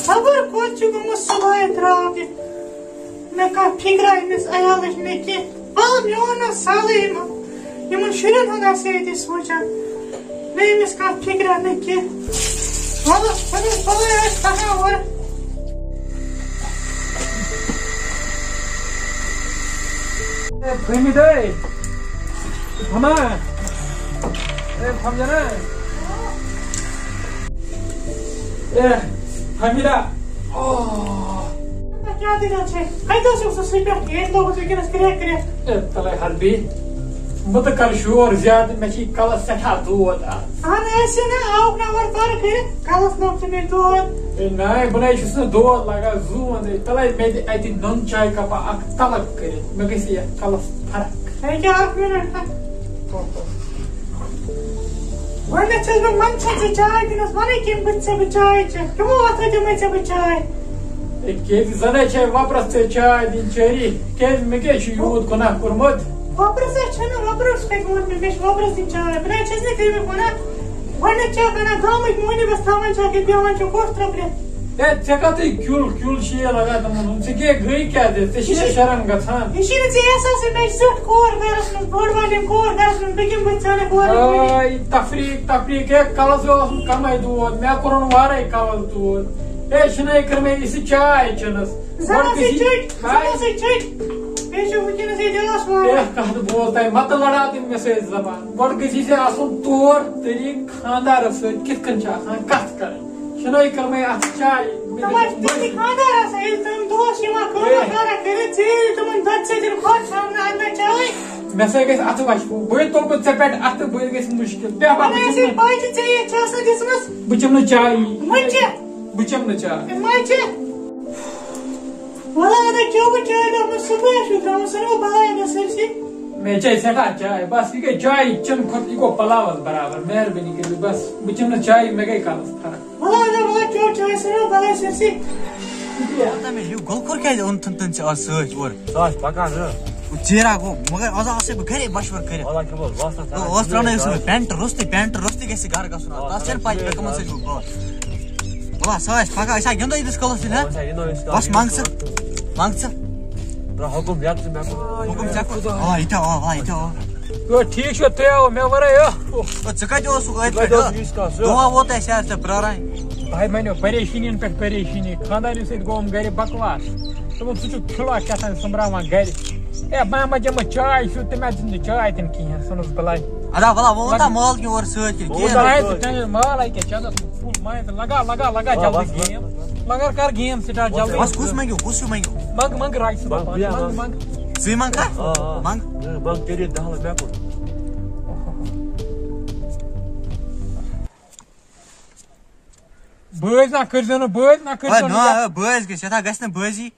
खबर कोच गुमस सुबह त्रावि मे का फिक्रा इमिस अयालच मे कि बल म्योन साले यमन शुरन हन आसे यति सोचान मे इमिस का फिक्रा मे कि वाला पने बल कहां और Bring me day. Come on. Come here. Come here. Oh. क्या दिना छे? आई तो सब स्लीप है लोगों से किन स्क्रिया करे. तले हरबी. मुझे कल शोर ज़्यादा मैं की कल सेठा दूध आ. हाँ ऐसे ना आओ ना और कर फिर कल स्नोक से नहीं दूध. नहीं बनाई जिसने दूध लगा ज़ूम दे तले मैं ऐसी नॉन चाय का पा अक तलक करे. मैं कैसे या कल फरक. है क्या आप मेरे वरना चल मैं मन से चाय दिनस वाले किम बच्चे बचाए चे क्यों आता जो मैं से बचाए के ज़नाचे वापस से चाय दिन चेरी के मैं क्या यूद कोना कुरमत वापस से चना वापस पे कोन में बेश वापस दिन चाय बना चीज़ नहीं में कोना वरना चाय बना गांव में मोनी बस थावन चाय के दियावन जो कोस्ट रबले चकती क्यूल शीया लगा तुम उनसे के गई क्या देते शीया शर्म गथान इसी ने ऐसा से मैं सूट कोर गरस में बोर्ड वाले कोर गरस में बिकिम बच्चाने कोर आई तफरीक के कलस कमाई दूध मैं करन वारे कवल दूध ए शनै कर में इस चाय चनस जरा से चट पेशो वजन से जलास मार ए कहत बोलता है मत लड़ा दिन में से जबान बड़ किसी से आसुन तौर तरीक खानदार से कितकन चाहन कत कर शनै कर में चाय तमाश ती खानदार से तुम दोस्त यमा कोना करे छी तुम दत से दिन खोज सामने आना चाय मैं से गस अत वश बय तो को चपेट अत बय गस मुश्किल बे बाप ऐसे बाज चाहिए छासा दिसमस बुचम न चाय मंचे बुचम न चाय मंचे वाला ने क्यों बचाए ना मैं सुबह शुद्राम सरो बाय न सरसी मैं चाय सेटा चाय बस ये चाय चन खुद को पलावल बराबर मेहरबानी के बस बुचम न चाय मैं गई काल फरक वाला क्यों चाय सरो बाय सरसी पता में यू गोलखोर क्या उन तन से असज और सास पका न चेहरा को मगर अजा से घरे बशवर करे वाला के बोल वास्ता तो वस्त्र ने उसमें पैंट रोस्ती कैसे घर का सुना तासन पाज पे कम से जो वाला सास पका ऐसा गंदा इस कलर से ना बस मांग से ब्रा हुकुम याद से मैं हुकुम चक हां इटा यो ठीक छो ते मैं वरे यो ओ चका जो सु गए तो होता है शायद से प्रारा भाई मैंने परेशानी पे परेशानी खानदानी से गोम गरे बकवास तुम सुचु खिला क्या संभरावा गरे ए मामा जम चाय सु ते मैं जिंद चाय तन की है सुनस बलाई अदा वाला वो होता माल की और सच के माल आई के चंद फुल माइंड लगा जल्दी गेम मगर कर गेम स्टार्ट जल्दी बस कुछ मांगो मंग राइस मंग सी मंग का मंग तेरे दहल मैं को बज ना कर ना बज के सता गस ना बजी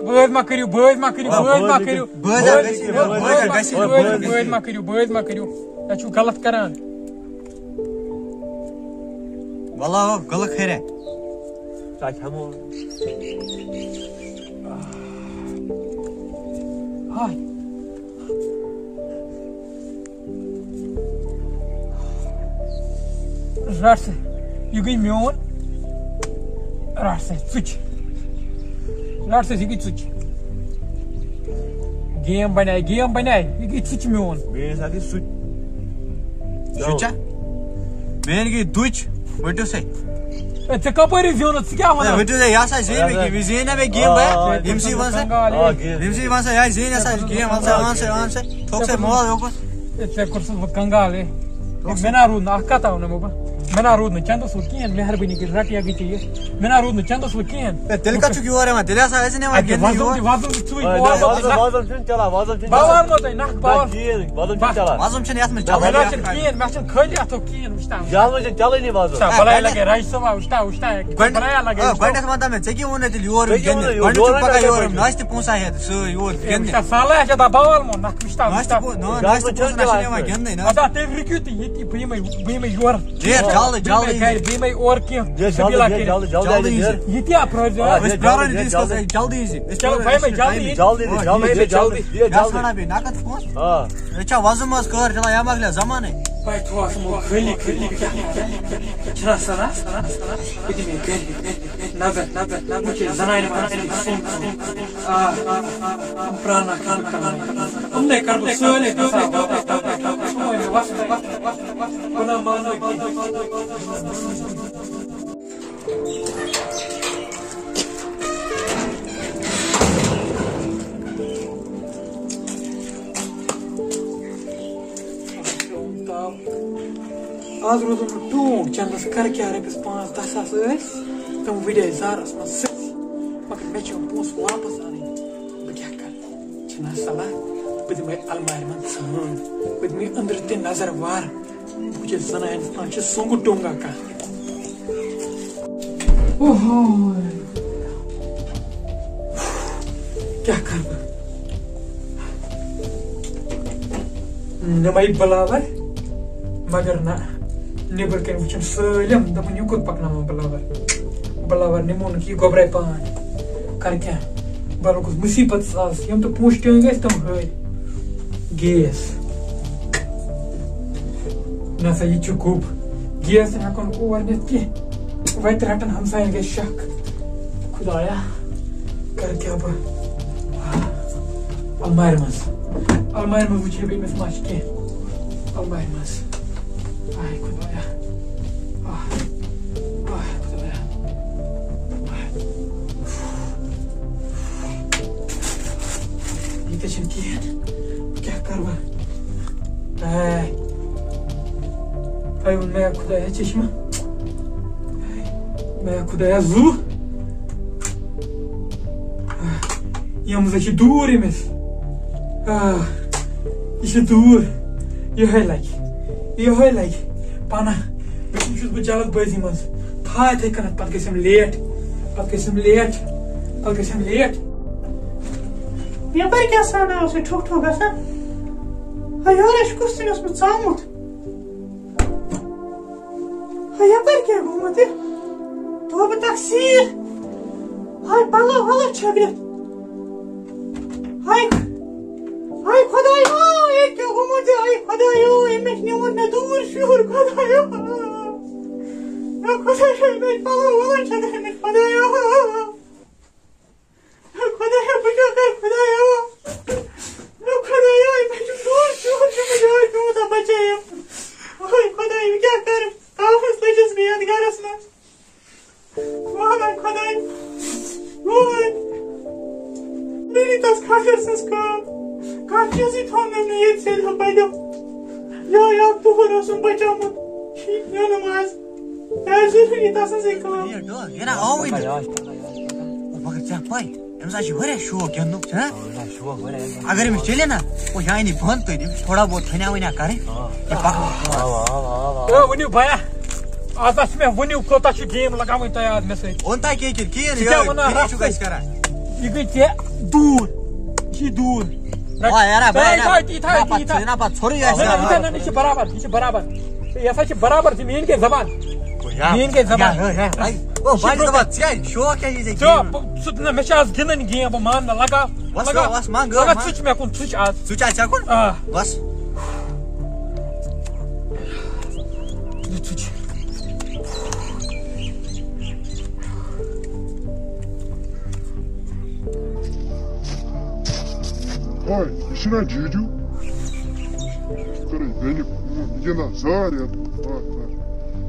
बज मा करियो छु गलत करान वाला गलत खैरे चाय हमो हाय रासे यू गई म्योन रासे स्विच लास्ट से स्विच गेम बनाए ये स्विच म्योन मेरे साथ स्विच स्विच मेन की दुच वटो से ते कपरी जोन क्या होना वटो से यासा जे में की विजेना में गेम है एमसी वंस या जे ना सा गेम आंसर ठोक से मोल ऊपर ते कुछ कंगाले मेना रू ना कहता हूं ना मोबा मेना रूद न चंद सुकियन मेहरबानी की रटिया की चाहिए मेना रूद न चंद सुकियन तेल का चुकी हो रे मैं तेल ऐसा ऐसे नहीं वाके वाजम चुई वाजम चला बावर मत ना बावर चला वाजम छन यात में चला मेना कियन मैं खली अतो कियन उस्ता जाल में चले नहीं वाजम बलाय लगे राइस सवा उस्ता बनाया लगे गंडस माता में चकी होने दिल योर गंड पका योर नाश्ते पूसा है सो योर गंड साला है दा बावर मो ना उस्ता नाश्ते पूसा नहीं वा गंड ना अदा ते रिक्यूट ये की भई में योर देर बे मैं और क्या जल्दी ये क्या project Biz praran ediniz kasa jaldi izi. चलो भाई मैं जल्दी Jaldí. Nakat pos. Ha. Echa vazımaz kar chala yamakla zamanı. भाई थोड़ा सा वो खेली क्या चला सना इतनी में नजर मुझे जनाने प्राणा खान हमने कर दो सोले कसा समय वास बना मानो आज रोज टूक चंदस कर क्या रपिस 5-10 तम विदे जारस मगर मे पोस वापस आने बह क्या कर सलाह बह दिमे अलमारी मन सान बह दिमे अंदर ते नजर वार मुझे जनान सोंगु डोंगा का ओहो क्या कर नमई बलावर मगर ना निबर के वुचन सलम दपन युकुत पकना बलावर निमोन की गोबरे पान कर क्या बालो कुछ मुसीबत सास यम तो पूछते होंगे तुम है गैस ना सही चुकुब गैस ना कौन ओवर ने के वाइट रटन हमसाय के शक खुदाया कर क्या बा अलमारी में मुझे भी मिस माच के अलमारी में ay खुदाया खुदाया ये तो चिंकी है क्या करवा ay मैं खुदाया चश्मा मैं खुदाया जू यम से दूर है मिस ये दूर ये है लाइक पाना बह जल्दबाजी मज था थे कर पे लेट यपर क्या साना उसे ठुक ठुक गसा यार इस कुछ में सामुत यपर क्या घूमते तो अब तकसीर हाय बाला छगरे हाय खुदायो ये क्या घूमते हाय खुदायो ये मैं दूर शोर खुदायो खुदायो मैं बाला छगरे में खुदायो बचा कर खुदायो मैं दूर शोर में क्यों था बचे ओए खुदायो क्या कर ऑफिस लेजस में यादगारस में वाह खुदायो ओए मेरी तस्खास इसका काफी थाने में ये से पैदा या तो हो रसम बचा मत या नमाज ऐसे ही तासन से काम ये ना आओ मगर क्या पाई एमसा वह शौक गिंदुक अगर अमिस चले ना वो यहाँ बंद कर थोड़ा बहुत थना वना करे वनु भया आज मे वनु कोता गेम लगाव तैयार मे सत ये गई दूर बराबर मीन के जबान मे गिंदन गेम बह मान लगा सुच मे कुन सुच बस Ой, еще на Джиджу. Который денег, где на заре.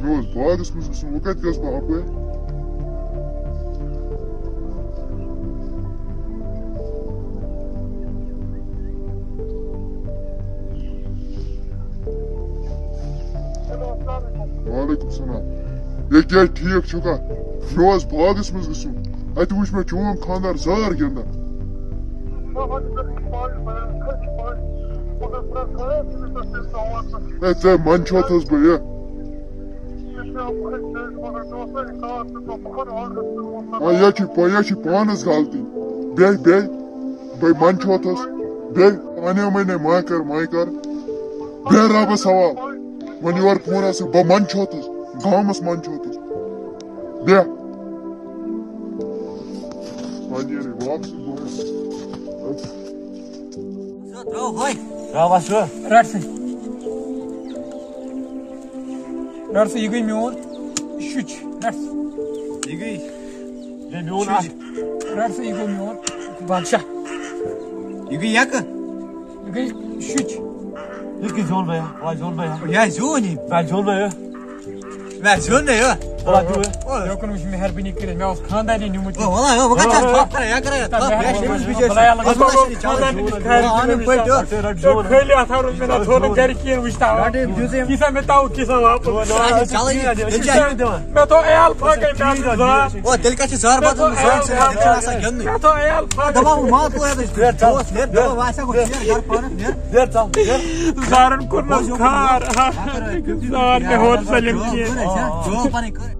Ну, с бадос, мы как газ бабы. Алейкум салам. Я ठीक чука. Ну, с бадос мы гасу. А ты уж мы чуем канар зар генда. Это манчотас бе. Паячи панас галти. Бей манчотас. Бей ане मैंने मायकर. Бе раба савал. When you are corner से बा манчотас. गामस मन बे वापस रट सा यह गई मोन शुच रट यह गई रट सा यह गई मोन बादशाह यह गई यक यह गई शुच इसकी जोन में यह जोन ही मैं जोन नहीं हो लोकन मुझे मेहरबानी करे मैं उस खानदानी निमुत वो क्या थॉप करे या करे खैली अथारो मेरा थोड़ा घर की विस्ता किसा में ताऊ किसा वापस मैं तो एल फाके मैं ओ दिल का जार बात जोन से ऐसा गन मैं तो एल फाके दबा मार तो है दोस्त ले दो वासा को यार घर पर ले चल जारन कुरन खार जार के होत सलीम की जो पानी कर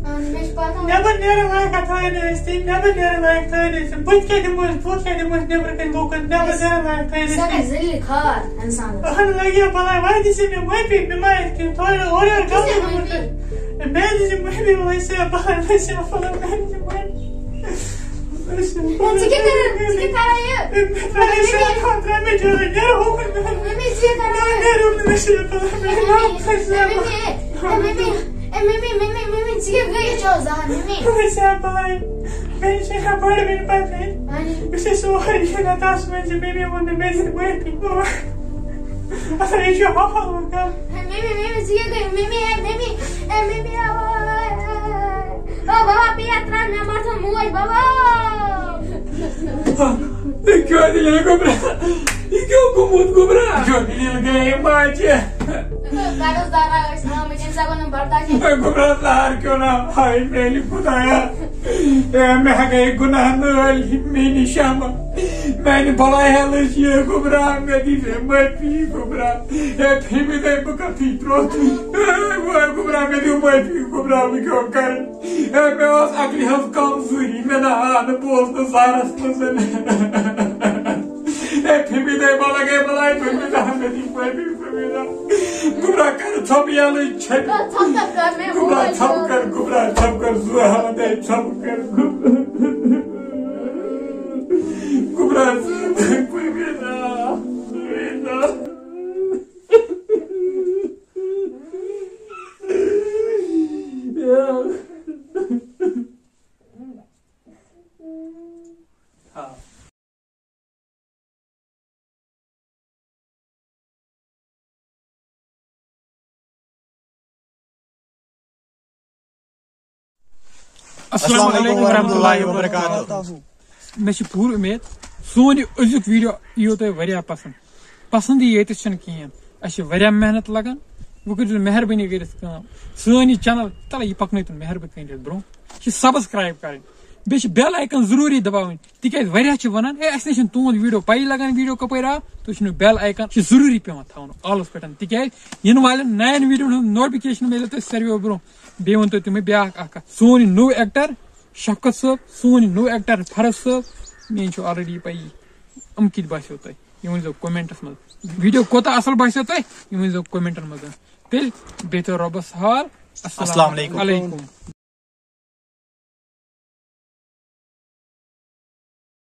Never near like a tiny thing, never near like tiny. Put the most, never can look and never near like tiny. That is really hard and sound. Unlike you, but I want to see me wiping the mind to toilet or your government. A man is maybe when I say about myself for a man is मैंने बड़ा है लड़कियों को बरा मैं दिसे मैं P को बरा ये फिर भी कहीं पका पी त्रोत वो को बरा मैं दियो मैं पी को बरा मैं क्यों कर मैं बस अगली हफ्ते कल सुई मैं ना आने बोल तो सारा स्पॉन्सर ये फिर भी कहीं बड़ा के बड़ा है फिर भी ना मैं दियो मैं पी को बरा गुबरा कर थप याले छक गुबरा थप कर जुआ दे थप कर Cobrar foi vida. Assalamualaikum warahmatullahi wabarakatuh. मैं पूरी उम्मीद सोन अजुक वीडियो यो तुम वारिया पसंद ये कहें अस मेहनत लगान वो कर मेहरबानी कर सोन चैनल तला यह पकन मेहरबानी ब्रो सब्सक्राइब कर बेश बेल आइकन जरूरी दबावन तिकाज वारिया छ वनान ए असने छ तुंद वीडियो पाई लगन वीडियो कपर आव तो बेल आइकन छ जरूरी पेवन थावन ऑलस पेटन तिकाज इन वाले नयन वीडियो नोटिफिकेशन मिले तो सर्वे ब्रो बे वन तो तुम ब्या सोन नो एक्टर शफकत साहब सोन नो एक्टर फरज साहब मेन छ ऑलरेडी पाई हम कित बासो तय इन जो कमेंट्स में वीडियो कोता असल बासो तय इन जो कमेंटन में तेल बेहतर रबस हाल अस्सलाम वालेकुम।